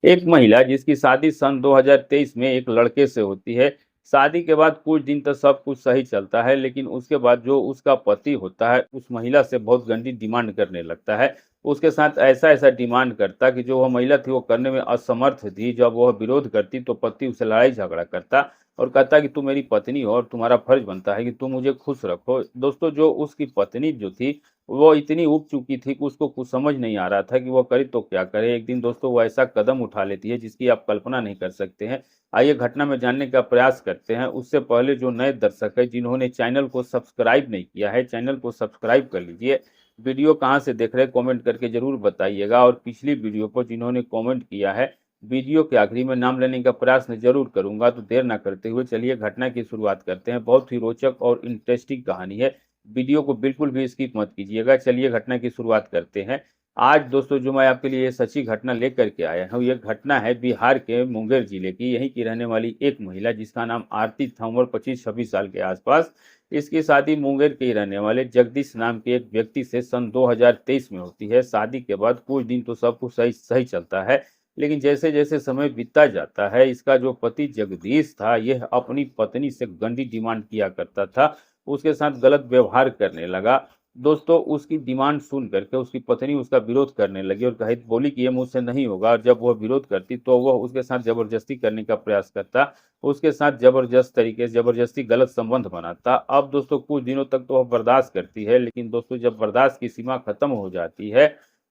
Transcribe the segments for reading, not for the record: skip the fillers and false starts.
एक महिला जिसकी शादी सन 2023 में एक लड़के से होती है। शादी के बाद कुछ दिन तक सब कुछ सही चलता है, लेकिन उसके बाद जो उसका पति होता है उस महिला से बहुत गंदी डिमांड करने लगता है। उसके साथ ऐसा-ऐसा डिमांड करता कि जो वह महिला थी वो करने में असमर्थ थी। जब वह विरोध करती तो पति उससे लड़ाई झगड़ा करता और कहता कि तुम मेरी पत्नी हो और तुम्हारा फर्ज बनता है कि तुम मुझे खुश रखो। दोस्तों, जो उसकी पत्नी जो थी वो इतनी ऊब चुकी थी कि उसको कुछ समझ नहीं आ रहा था कि वो करे तो क्या करे। एक दिन दोस्तों वो ऐसा कदम उठा लेती है जिसकी आप कल्पना नहीं कर सकते हैं। आइए घटना में जानने का प्रयास करते हैं। उससे पहले जो नए दर्शक हैं जिन्होंने चैनल को सब्सक्राइब नहीं किया है, चैनल को सब्सक्राइब कर लीजिए। वीडियो कहाँ से देख रहे हैं कमेंट करके ज़रूर बताइएगा, और पिछली वीडियो पर जिन्होंने कमेंट किया है, वीडियो के आखिरी में नाम लेने का प्रयास मैं ज़रूर करूँगा। तो देर ना करते हुए चलिए घटना की शुरुआत करते हैं। बहुत ही रोचक और इंटरेस्टिंग कहानी है। वीडियो को बिल्कुल भी स्किप मत कीजिएगा। चलिए घटना की शुरुआत करते हैं। आज दोस्तों जो मैं आपके लिए ये सच्ची घटना लेकर के आया हूँ, ये घटना है बिहार के मुंगेर जिले की। यहीं की रहने वाली एक महिला जिसका नाम आरती था, उम्र 25-26 साल के आसपास। इसकी शादी मुंगेर के ही रहने वाले जगदीश नाम के एक व्यक्ति से सन 2023 में होती है। शादी के बाद कुछ दिन तो सब कुछ सही सही चलता है, लेकिन जैसे जैसे समय बीतता जाता है, इसका जो पति जगदीश था यह अपनी पत्नी से गंदी डिमांड किया करता था, उसके साथ गलत व्यवहार करने लगा। दोस्तों, उसकी डिमांड सुन करके उसकी पत्नी उसका विरोध करने लगी और कही बोली कि ये मुझसे नहीं होगा, और जब वह विरोध करती तो वह उसके साथ ज़बरदस्ती करने का प्रयास करता। उसके साथ ज़बरदस्त तरीके से ज़बरदस्ती गलत संबंध बनाता। अब दोस्तों कुछ दिनों तक तो वह बर्दाश्त करती है, लेकिन दोस्तों जब बर्दाश्त की सीमा खत्म हो जाती है,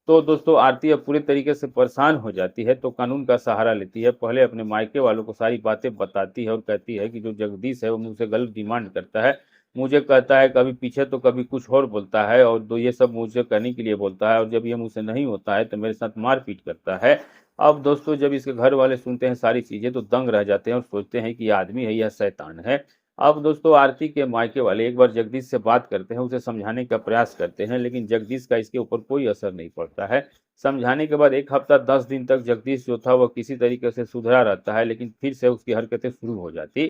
तो दोस्तों आरती अब पूरे तरीके से परेशान हो जाती है, तो कानून का सहारा लेती है। पहले अपने मायके वालों को सारी बातें बताती है और कहती है कि जो जगदीश है वो मुझसे गलत डिमांड करता है। मुझे कहता है कभी पीछे तो कभी कुछ और बोलता है, और दो ये सब मुझे करने के लिए बोलता है, और जब ये मुझसे नहीं होता है तो मेरे साथ मारपीट करता है। अब दोस्तों जब इसके घर वाले सुनते हैं सारी चीज़ें तो दंग रह जाते हैं और सोचते हैं कि ये आदमी है या शैतान है। अब दोस्तों आरती के मायके वाले एक बार जगदीश से बात करते हैं, उसे समझाने का प्रयास करते हैं, लेकिन जगदीश का इसके ऊपर कोई असर नहीं पड़ता है। समझाने के बाद 1 हफ्ता 10 दिन तक जगदीश जो था वह किसी तरीके से सुधरा रहता है, लेकिन फिर से उसकी हरकतें शुरू हो जाती।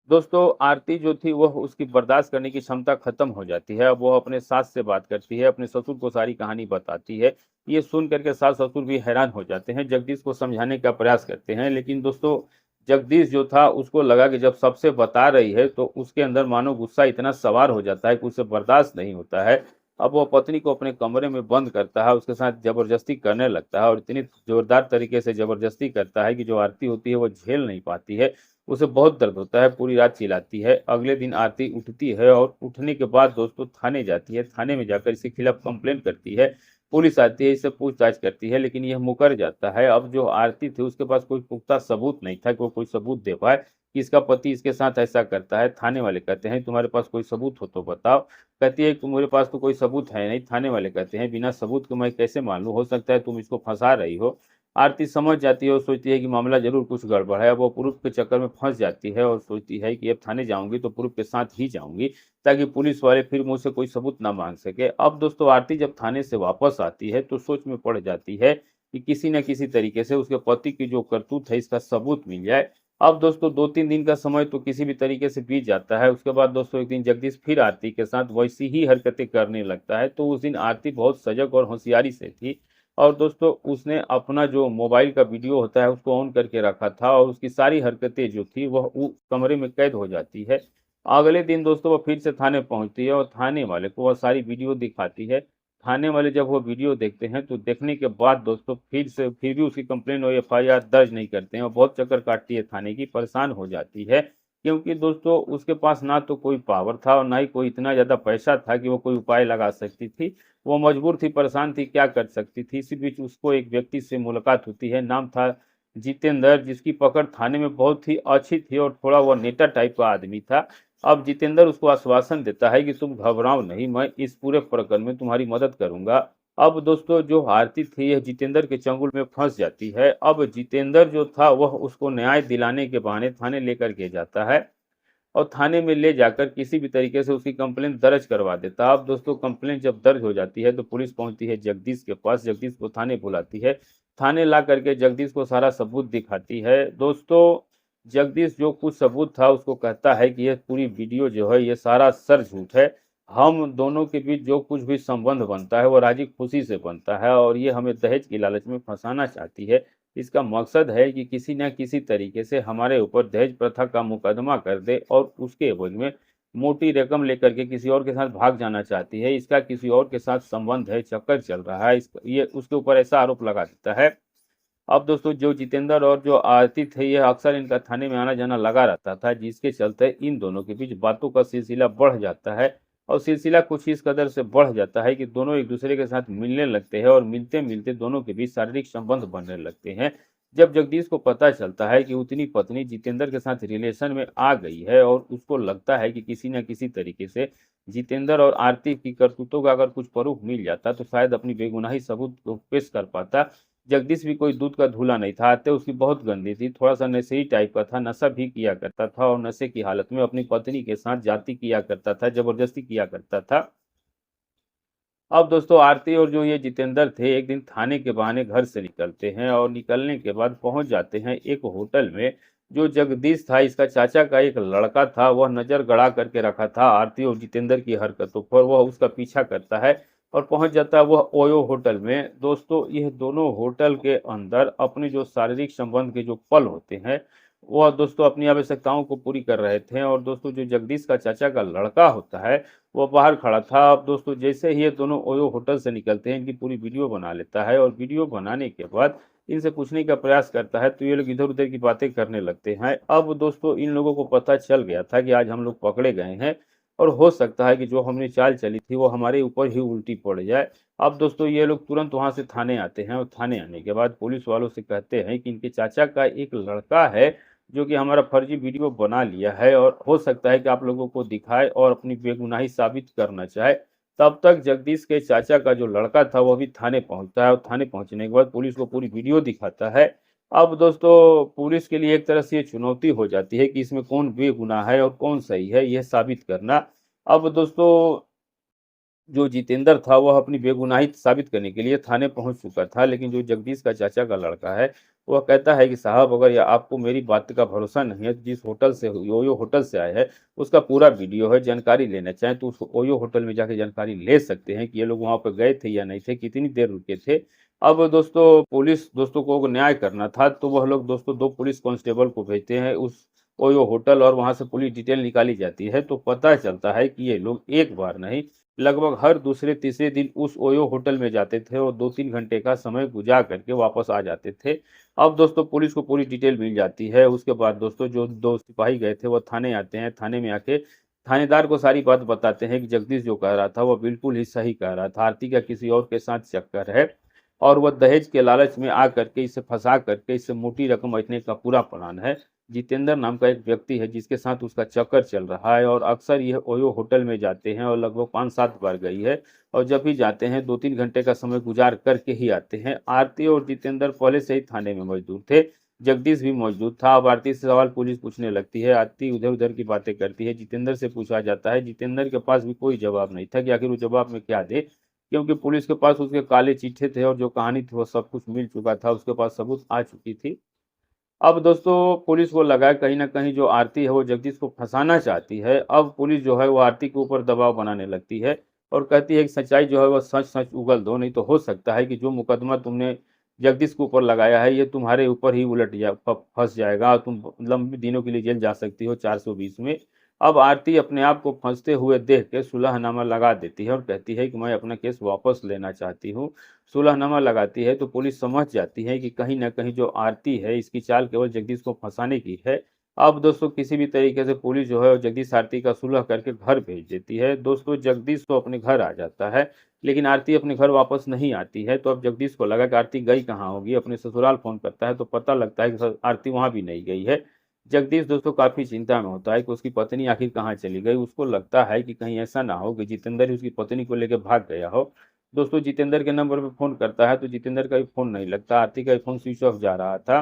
दोस्तों आरती जो थी वह उसकी बर्दाश्त करने की क्षमता खत्म हो जाती है। अब वो अपने सास से बात करती है, अपने ससुर को सारी कहानी बताती है। ये सुन करके सास-ससुर भी हैरान हो जाते हैं, जगदीश को समझाने का प्रयास करते हैं, लेकिन दोस्तों जगदीश जो था उसको लगा कि जब सबसे बता रही है तो उसके अंदर मानो गुस्सा इतना सवार हो जाता है कि उसे बर्दाश्त नहीं होता है। अब वो पत्नी को अपने कमरे में बंद करता है, उसके साथ ज़बरदस्ती करने लगता है, और इतनी ज़ोरदार तरीके से ज़बरदस्ती करता है कि जो आरती होती है वो झेल नहीं पाती है। उसे बहुत दर्द होता है, पूरी रात चिल्लाती है। अगले दिन आरती उठती है और उठने के बाद दोस्तों थाने जाती है। थाने में जाकर इसके खिलाफ कंप्लेन करती है। पुलिस आती है, इससे पूछताछ करती है, लेकिन यह मुकर जाता है। अब जो आरती थी उसके पास कोई पुख्ता सबूत नहीं था कि वो कोई सबूत दे पाए कि इसका पति इसके साथ ऐसा करता है। थाने वाले कहते हैं तुम्हारे पास कोई सबूत हो तो बताओ। कहती है कि मेरे पास तो कोई सबूत है नहीं। थाने वाले कहते हैं बिना सबूत के मैं कैसे मान लूँ, हो सकता है तुम इसको फंसा रही हो। आरती समझ जाती है और सोचती है कि मामला ज़रूर कुछ गड़बड़ है। अब वो प्रूफ़ के चक्कर में फँस जाती है और सोचती है कि अब थाने जाऊँगी तो प्रूफ़ के साथ ही जाऊँगी, ताकि पुलिस वाले फिर मुझसे कोई सबूत ना माँग सके। अब दोस्तों आरती जब थाने से वापस आती है तो सोच में पड़ जाती है कि किसी न किसी तरीके से उसके पति की जो करतूत है इसका सबूत मिल जाए। अब दोस्तों 2-3 दिन का समय तो किसी भी तरीके से बीत जाता है। उसके बाद दोस्तों एक दिन जगदीश फिर आरती के साथ वैसी ही हरकतें करने लगता है। तो उस दिन आरती बहुत सजग और होशियारी से थी, और दोस्तों उसने अपना जो मोबाइल का वीडियो होता है उसको ऑन करके रखा था, और उसकी सारी हरकतें जो थी वह उस कमरे में कैद हो जाती है। अगले दिन दोस्तों वो फिर से थाने पहुंचती है और थाने वाले को वह सारी वीडियो दिखाती है। थाने वाले जब वो वीडियो देखते हैं तो देखने के बाद दोस्तों फिर भी उसकी कंप्लेन और एफआईआर दर्ज नहीं करते हैं, और बहुत चक्कर काटती है थाने की, परेशान हो जाती है। क्योंकि दोस्तों उसके पास ना तो कोई पावर था और ना ही कोई इतना ज़्यादा पैसा था कि वो कोई उपाय लगा सकती थी। वो मजबूर थी, परेशान थी, क्या कर सकती थी। इसी बीच उसको एक व्यक्ति से मुलाकात होती है, नाम था जितेंद्र, जिसकी पकड़ थाने में बहुत ही अच्छी थी और थोड़ा वो नेता टाइप का आदमी था। अब जितेंद्र उसको आश्वासन देता है कि तुम घबराओ नहीं, मैं इस पूरे प्रकरण में तुम्हारी मदद करूंगा। अब दोस्तों जो आरती थी यह जितेंद्र के चंगुल में फंस जाती है। अब जितेंद्र जो था वह उसको न्याय दिलाने के बहाने थाने लेकर के जाता है, और थाने में ले जाकर किसी भी तरीके से उसकी कंप्लेंट दर्ज करवा देता। अब दोस्तों कंप्लेंट जब दर्ज हो जाती है तो पुलिस पहुंचती है जगदीश के पास, जगदीश को थाने बुलाती है। थाने ला करके जगदीश को सारा सबूत दिखाती है। दोस्तों जगदीश जो कुछ सबूत था उसको कहता है कि यह पूरी वीडियो जो है ये सारा सर झूठ है। हम दोनों के बीच जो कुछ भी संबंध बनता है वो राजी खुशी से बनता है, और ये हमें दहेज की लालच में फंसाना चाहती है। इसका मकसद है कि किसी न किसी तरीके से हमारे ऊपर दहेज प्रथा का मुकदमा कर दे और उसके एवज में मोटी रकम लेकर के किसी और के साथ भाग जाना चाहती है। इसका किसी और के साथ संबंध है, चक्कर चल रहा है, ये उसके ऊपर ऐसा आरोप लगा देता है। अब दोस्तों जो जितेंद्र और जो आरती थे, ये अक्सर इनका थाने में आना जाना लगा रहता था, जिसके चलते इन दोनों के बीच बातों का सिलसिला बढ़ जाता है और सिलसिला कुछ इस कदर से बढ़ जाता है कि दोनों एक दूसरे के साथ मिलने लगते हैं और मिलते मिलते दोनों के बीच शारीरिक संबंध बनने लगते हैं। जब जगदीश को पता चलता है कि उतनी पत्नी जितेंद्र के साथ रिलेशन में आ गई है और उसको लगता है कि किसी न किसी तरीके से जितेंद्र और आरती की करतूतों का अगर कुछ प्रूफ मिल जाता तो शायद अपनी बेगुनाही सबूत को पेश कर पाता। जगदीश भी कोई दूध का धूला नहीं था, आदतें उसकी बहुत गंदी थी, थोड़ा-सा नशेड़ी टाइप का था, नशा भी किया करता था और नशे की हालत में अपनी पत्नी के साथ जाति किया करता था, जबरदस्ती किया करता था। अब दोस्तों आरती और जो ये जितेंद्र थे, एक दिन थाने के बहाने घर से निकलते हैं और निकलने के बाद पहुंच जाते हैं एक होटल में। जो जगदीश था, इसका चाचा का एक लड़का था, वह नजर गड़ा करके रखा था आरती और जितेंद्र की हरकतों पर। वह उसका पीछा करता है और पहुंच जाता है वह ओयो होटल में। दोस्तों यह दोनों होटल के अंदर अपने जो शारीरिक संबंध के जो पल होते हैं, वह दोस्तों अपनी आवश्यकताओं को पूरी कर रहे थे। और दोस्तों जो जगदीश का चाचा का लड़का होता है, वो बाहर खड़ा था। अब दोस्तों जैसे ही ये दोनों ओयो होटल से निकलते हैं, इनकी पूरी वीडियो बना लेता है और वीडियो बनाने के बाद इनसे पूछने का प्रयास करता है, तो ये लोग इधर उधर की बातें करने लगते हैं। अब दोस्तों इन लोगों को पता चल गया था कि आज हम लोग पकड़े गए हैं और हो सकता है कि जो हमने चाल चली थी वो हमारे ऊपर ही उल्टी पड़ जाए। अब दोस्तों ये लोग तुरंत वहां से थाने आते हैं और थाने आने के बाद पुलिस वालों से कहते हैं कि इनके चाचा का एक लड़का है जो कि हमारा फर्जी वीडियो बना लिया है और हो सकता है कि आप लोगों को दिखाए और अपनी बेगुनाही साबित करना चाहे। तब तक जगदीश के चाचा का जो लड़का था वो भी थाने पहुंचता है और थाने पहुंचने के बाद पुलिस को पूरी वीडियो दिखाता है। अब दोस्तों पुलिस के लिए एक तरह से ये चुनौती हो जाती है कि इसमें कौन बेगुनाह है और कौन सही है, यह साबित करना। अब दोस्तों जो जितेंद्र था वह अपनी बेगुनाही साबित करने के लिए थाने पहुंच चुका था, लेकिन जो जगदीश का चाचा का लड़का है, वह कहता है कि साहब अगर या आपको मेरी बात का भरोसा नहीं है तो जिस होटल से ओयो होटल से आए हैं उसका पूरा वीडियो है, जानकारी लेना चाहें तो उस ओयो होटल में जाके जानकारी ले सकते हैं कि ये लोग वहां पर गए थे या नहीं थे, कितनी देर रुके थे। अब दोस्तों पुलिस दोस्तों को न्याय करना था, तो वह लोग दोस्तों दो पुलिस कांस्टेबल को भेजते हैं उस ओयो होटल और वहां से पूरी डिटेल निकाली जाती है। तो पता चलता है कि ये लोग एक बार नहीं, लगभग हर दूसरे तीसरे दिन उस ओयो होटल में जाते थे और 2-3 घंटे का समय गुजार करके वापस आ जाते थे। अब दोस्तों पुलिस को पूरी डिटेल मिल जाती है। उसके बाद दोस्तों जो 2 सिपाही गए थे वो थाने आते हैं। थाने में आके थानेदार को सारी बात बताते हैं कि जगदीश जो कह रहा था वो बिल्कुल ही सही कह रहा था। आरती का किसी और के साथ चक्कर है और वह दहेज के लालच में आ करके इसे फंसा करके इससे मोटी रकम ऐंठने का पूरा प्लान है। जितेंद्र नाम का एक व्यक्ति है जिसके साथ उसका चक्कर चल रहा है और अक्सर यह ओयो होटल में जाते हैं और लगभग 5-7 बार गई है और जब भी जाते हैं 2-3 घंटे का समय गुजार करके ही आते हैं। आरती और जितेंद्र पहले से ही थाने में मौजूद थे। जगदीश भी मौजूद था। अब आरती से सवाल पुलिस पूछने लगती है। आरती उधर उधर की बातें करती है। जितेंद्र से पूछा जाता है। जितेंद्र के पास भी कोई जवाब नहीं था कि आखिर वो जवाब में क्या दे, क्योंकि पुलिस के पास उसके काले चिट्ठे थे और जो कहानी थी वो सब कुछ मिल चुका था, उसके पास सबूत आ चुकी थी। अब दोस्तों पुलिस को लगा कहीं न कहीं जो आरती है वो जगदीश को फँसाना चाहती है। अब पुलिस जो है वो आरती के ऊपर दबाव बनाने लगती है और कहती है कि सच्चाई जो है वो सच-सच उगल दो, नहीं तो हो सकता है कि जो मुकदमा तुमने जगदीश के ऊपर लगाया है ये तुम्हारे ऊपर ही उलट जा फ फँस जाएगा और तुम लंबे दिनों के लिए जेल जा सकती हो 420 में। अब आरती अपने आप को फँसते हुए देख के सुलहनामा लगा देती है और कहती है कि मैं अपना केस वापस लेना चाहती हूँ। सुलहनामा लगाती है तो पुलिस समझ जाती है कि कहीं न कहीं जो आरती है इसकी चाल केवल जगदीश को फँसाने की है। अब दोस्तों किसी भी तरीके से पुलिस जो है जगदीश आरती का सुलह करके घर भेज देती है। दोस्तों जगदीश तो अपने घर आ जाता है, लेकिन आरती अपने घर वापस नहीं आती है। तो अब जगदीश को लगा कि आरती गई कहाँ होगी, अपने ससुराल फ़ोन करता है तो पता लगता है कि स आरती वहाँ भी नहीं गई है। जगदीश दोस्तों काफ़ी चिंता में होता है कि उसकी पत्नी आखिर कहाँ चली गई। उसको लगता है कि कहीं ऐसा ना हो कि जितेंद्र ही उसकी पत्नी को लेके भाग गया हो। दोस्तों जितेंद्र के नंबर पे फ़ोन करता है तो जितेंद्र का भी फ़ोन नहीं लगता, आरती का भी फ़ोन स्विच ऑफ जा रहा था।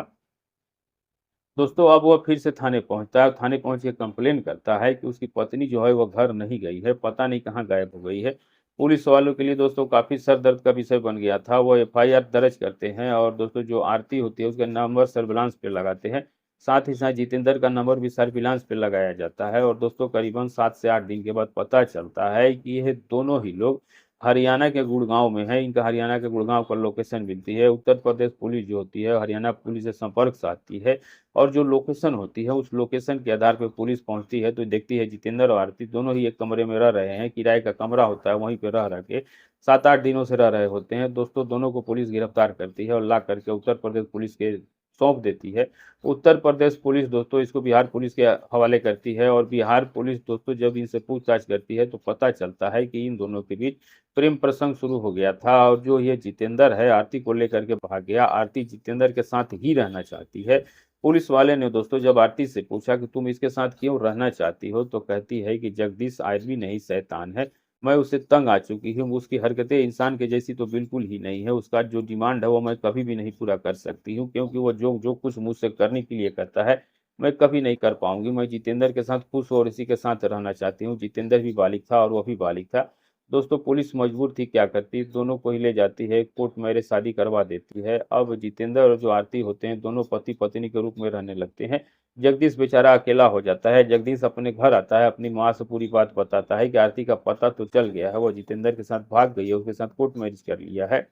दोस्तों अब वह फिर से थाने पहुँचता है, थाने पहुँच के कंप्लेन करता है कि उसकी पत्नी जो है वो घर नहीं गई है, पता नहीं कहाँ गायब हो गई है। पुलिस वालों के लिए दोस्तों काफ़ी सर दर्द का विषय बन गया था। वो एफआईआर दर्ज करते हैं और दोस्तों जो आरती होती है उसका नंबर सर्विलांस पे लगाते हैं। साथ ही साथ जितेंद्र का नंबर भी सर्विलांस पे लगाया जाता है और दोस्तों करीबन 7 से 8 दिन के बाद पता चलता है कि ये दोनों ही लोग हरियाणा के गुड़गांव में है। इनका हरियाणा के गुड़गांव पर लोकेशन मिलती है। उत्तर प्रदेश पुलिस जो होती है हरियाणा पुलिस से संपर्क साधती है और जो लोकेशन होती है उस लोकेशन के आधार पर पुलिस पहुंचती है तो देखती है जितेंद्र और आरती दोनों ही एक कमरे में रह रहे हैं। किराए का कमरा होता है, वहीं पे रह रह के 7-8 दिनों से रह रहे होते हैं। दोस्तों दोनों को पुलिस गिरफ्तार करती है और ला करके उत्तर प्रदेश पुलिस के सौंप देती है। उत्तर प्रदेश पुलिस दोस्तों इसको बिहार पुलिस के हवाले करती है और बिहार पुलिस दोस्तों जब इनसे पूछताछ करती है तो पता चलता है कि इन दोनों के बीच प्रेम प्रसंग शुरू हो गया था और जो ये जितेंद्र है आरती को लेकर के भाग गया। आरती जितेंद्र के साथ ही रहना चाहती है। पुलिस वाले ने दोस्तों जब आरती से पूछा कि तुम इसके साथ क्यों रहना चाहती हो तो कहती है कि जगदीश आदमी नहीं शैतान है, मैं उससे तंग आ चुकी हूँ। उसकी हरकतें इंसान के जैसी तो बिल्कुल ही नहीं है। उसका जो डिमांड है वो मैं कभी भी नहीं पूरा कर सकती हूँ क्योंकि वो जो जो कुछ मुझसे करने के लिए करता है मैं कभी नहीं कर पाऊंगी। मैं जितेंद्र के साथ खुश और इसी के साथ रहना चाहती हूँ। जितेंद्र भी बालिग था और वह भी बालिग था। दोस्तों पुलिस मजबूर थी क्या करती, दोनों को ही ले जाती है, कोर्ट मैरिज शादी करवा देती है। अब जितेंद्र और जो आरती होते हैं दोनों पति पत्नी के रूप में रहने लगते हैं। जगदीश बेचारा अकेला हो जाता है। जगदीश अपने घर आता है, अपनी माँ से पूरी बात बताता है कि आरती का पता तो चल गया है, वो जितेंद्र के साथ भाग गई है, उसके साथ कोर्ट मैरिज कर लिया है।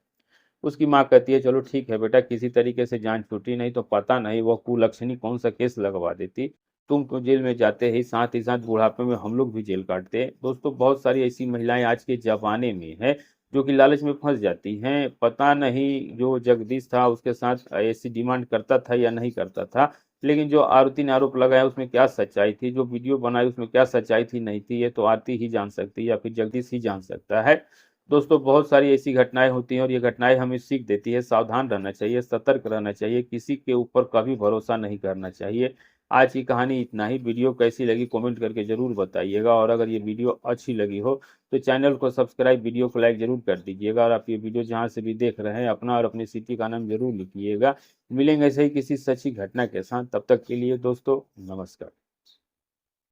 उसकी माँ कहती है चलो ठीक है बेटा, किसी तरीके से जान छूटी, नहीं तो पता नहीं वो कुलक्षणी कौन सा केस लगवा देती, तुम तो जेल में जाते ही साथ बुढ़ापे में हम लोग भी जेल काटते। दोस्तों बहुत सारी ऐसी महिलाएं आज के जमाने में हैं जो कि लालच में फंस जाती हैं। पता नहीं जो जगदीश था उसके साथ ऐसी डिमांड करता था या नहीं करता था, लेकिन जो आरती ने आरोप लगाया उसमें क्या सच्चाई थी, जो वीडियो बनाई उसमें क्या सच्चाई थी नहीं थी, ये तो आरती ही जान सकती है या फिर जगदीश ही जान सकता है। दोस्तों बहुत सारी ऐसी घटनाएं होती हैं और ये घटनाएं हमें सीख देती है। सावधान रहना चाहिए, सतर्क रहना चाहिए, किसी के ऊपर कभी भरोसा नहीं करना चाहिए। आज की कहानी इतना ही। वीडियो कैसी लगी कमेंट करके जरूर बताइएगा और अगर ये वीडियो अच्छी लगी हो तो चैनल को सब्सक्राइब, वीडियो को लाइक जरूर कर दीजिएगा। और आप ये वीडियो जहाँ से भी देख रहे हैं अपना और अपनी सिटी का नाम जरूर लिखिएगा। मिलेंगे ऐसे ही किसी सच्ची घटना के साथ, तब तक के लिए दोस्तों नमस्कार।